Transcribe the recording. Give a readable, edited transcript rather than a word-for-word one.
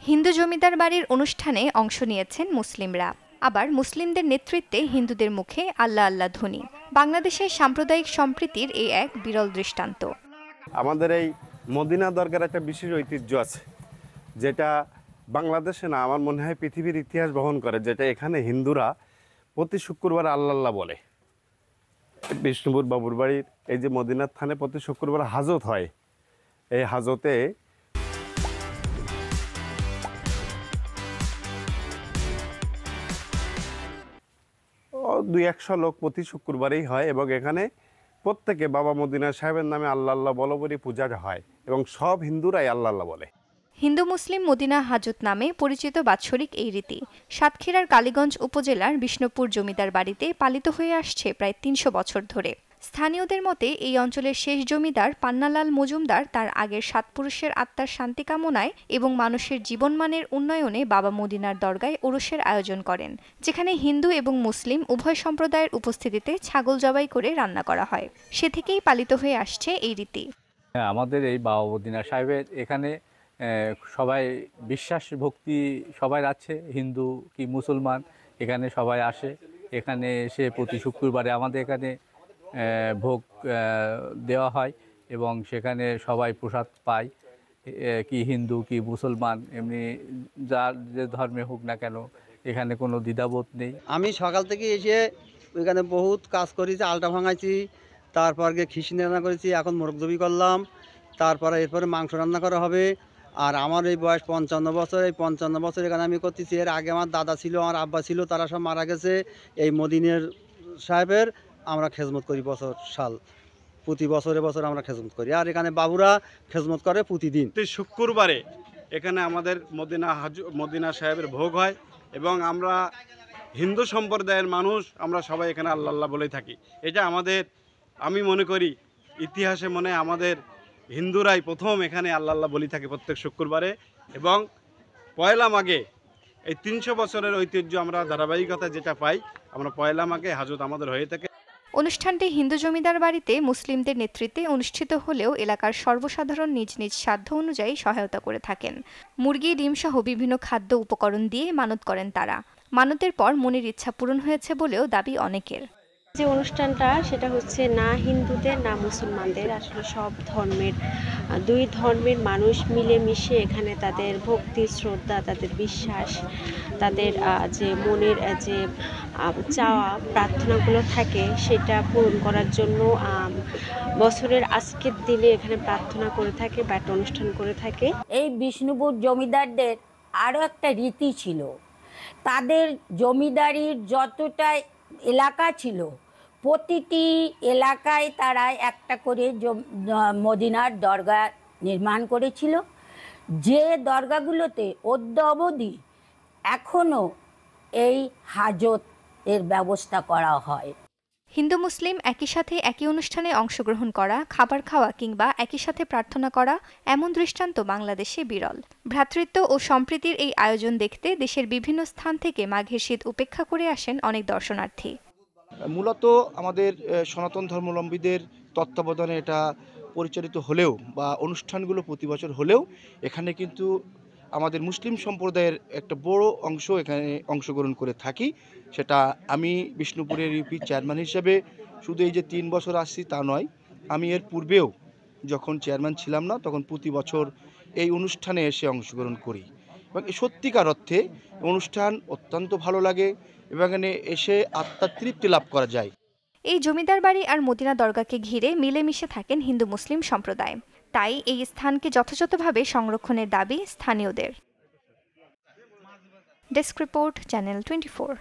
হিন্দু জমিদার বাড়ির অনুষ্ঠানে অংশ নিয়েছেন মুসলিমরা। আবার মুসলিমদের নেতৃত্বে হিন্দুদের মুখে আল্লাহ আল্লাহ ধ্বনি। বাংলাদেশের সাম্প্রদায়িক সম্প্রীতির এই এক বিরল দৃষ্টান্ত। আমাদের এই মদিনা দরগার একটা বিশেষ ঐতিহ্য আছে, যেটা বাংলাদেশে না, আমার মনে হয় পৃথিবীর ইতিহাস বহন করে। যেটা এখানে হিন্দুরা প্রতি শুক্রবার আল্লাহ আল্লাহ বলে। বিষ্ণুপুর বাবুর বাড়ির এই যে মদিনার থানে প্রতি শুক্রবার হাজত হয়। এই হাজতে দুই একশো লোক প্রতি শুক্রবারেই হয় এবং এখানে প্রত্যেকে বাবা মদিনা সাহেবের নামে আল্লাহ আল্লাহ বলবরি পূজা হয় এবং সব হিন্দুরাই আল্লাহ আল্লাহ বলে। হিন্দু মুসলিম মদিনা হাজত নামে পরিচিত বাৎসরিক এই রীতি সাতক্ষীরার কালীগঞ্জ উপজেলার বিষ্ণুপুর জমিদার বাড়িতে পালিত হয়ে আসছে প্রায় ৩০০ বছর ধরে। স্থানীয়দের মতে এই অঞ্চলের শেষ জমিদার পান্নালাল মজুমদার তার আগের ৭ পুরুষের আত্মার শান্তি কামনায় এবং মানুষের জীবনমানের উন্নয়নে বাবা মদিনার দরগায় ওরসের আয়োজন করেন, যেখানে হিন্দু এবং মুসলিম উভয় সম্প্রদায়ের উপস্থিতিতে ছাগল জবাই করে রান্না করা হয়। সে থেকেই পালিত হয়ে আসছে এই রীতি। আমাদের এই বাবা মদিনা সাহেবের এখানে সবাই বিশ্বাস ভক্তি সবাই আছে, হিন্দু কি মুসলমান এখানে সবাই আসে। এখানে এসে প্রতি শুক্রবারে আমাদের এখানে ভোগ দেওয়া হয় এবং সেখানে সবাই প্রসাদ পায়, কি হিন্দু কি মুসলমান এমনি যার যে ধর্মে হোক না কেন, এখানে কোনো দ্বিধাবোধ নেই। আমি সকাল থেকে এসে ওইখানে বহুত কাজ করেছি, আলটা ভাঙাইছি, তারপর গিয়ে খিচুড়ি রান্না করেছি, এখন মোরগজবি করলাম, তারপরে এরপরে মাংস রান্না করা হবে। আর আমার এই বয়স ৫৫ বছর, এই ৫৫ বছর এখানে আমি করতেছি। এর আগে আমার দাদা ছিল, আমার আব্বা ছিল, তারা সব মারা গেছে। এই মদিনের সাহেবের আমরা খেজমত করি বছর সাল, প্রতি বছরে আমরা খেজমত করি। আর এখানে বাবুরা খেজমত করে প্রতিদিন। শুক্রবারে এখানে আমাদের মদিনা সাহেবের ভোগ হয় এবং আমরা হিন্দু সম্প্রদায়ের মানুষ আমরা সবাই এখানে আল্লাহ আল্লাহ বলেই থাকি। এটা আমাদের, আমি মনে করি ইতিহাসে আমাদের হিন্দুরাই প্রথম এখানে আল্লাহ আল্লাহ বলি থাকে প্রত্যেক শুক্রবারে। এবং পয়লা মাঘে এই ৩০০ বছরের ঐতিহ্য আমরা ধারাবাহিকতা যেটা পাই, আমরা পয়লা মাঘে হাজত আমাদের হয়ে থাকে। অনুষ্ঠানটি হিন্দু জমিদার বাড়িতে মুসলিমদের নেতৃত্বে অনুষ্ঠিত হলেও এলাকার সর্বসাধারণ নিজ নিজ সাধ্য অনুযায়ী সহায়তা করে থাকেন। মুরগি, ডিম সহ বিভিন্ন খাদ্য উপকরণ দিয়ে মানত করেন তারা। মানতের পর মনের ইচ্ছা পূরণ হয়েছে বলেও দাবি অনেকের। যে অনুষ্ঠানটা সেটা হচ্ছে না হিন্দুদের না মুসলমানদের, আসলে সব ধর্মের, দুই ধর্মের মানুষ মিলেমিশে এখানে তাদের ভক্তি শ্রদ্ধা, তাদের বিশ্বাস, তাদের যে মনের যে চাওয়া প্রার্থনাগুলো থাকে সেটা পূরণ করার জন্য বছরের আজকের দিনে এখানে প্রার্থনা করে থাকে বা একটা অনুষ্ঠান করে থাকে। এই বিষ্ণুপুর জমিদারদের আরও একটা রীতি ছিল, তাদের জমিদারির যতটা এলাকা ছিল প্রতিটি এলাকায় তারা একটা করে মদিনার দরগা নির্মাণ করেছিল, যে দরগাগুলোতে অদ্য অবধি এখনও এই হাজত এর ব্যবস্থা করা হয়। হিন্দু মুসলিম একই সাথে একই অনুষ্ঠানে অংশগ্রহণ করা, খাবার খাওয়া কিংবা একই সাথে প্রার্থনা করা, এমন দৃষ্টান্ত বাংলাদেশে বিরল। ভ্রাতৃত্ব ও সম্প্রীতির এই আয়োজন দেখতে দেশের বিভিন্ন স্থান থেকে মাঘের শীত উপেক্ষা করে আসেন অনেক দর্শনার্থী। মূলত আমাদের সনাতন ধর্মাবলম্বীদের তত্ত্বাবধানে এটা পরিচালিত হলেও বা অনুষ্ঠানগুলো প্রতি বছর হলেও এখানে কিন্তু আমাদের মুসলিম সম্প্রদায়ের একটা বড় অংশ এখানে অংশগ্রহণ করে থাকি। সেটা আমি বিষ্ণুপুরের ইউপি চেয়ারম্যান হিসেবে শুধু এই যে ৩ বছর আসছি তা নয়, আমি এর পূর্বেও যখন চেয়ারম্যান ছিলাম না তখন প্রতি বছর এই অনুষ্ঠানে এসে অংশগ্রহণ করি এবং সত্যিকার অর্থে অনুষ্ঠান অত্যন্ত ভালো লাগে এবং এখানে এসে আত্মার তৃপ্তি লাভ করা যায়। এই জমিদার বাড়ি আর মদিনা দরগাকে ঘিরে মিলেমিশে থাকেন হিন্দু মুসলিম সম্প্রদায়, তাই এই স্থানকে যথাযথভাবে সংরক্ষণের দাবি স্থানীয়দের। Desk report, channel 24।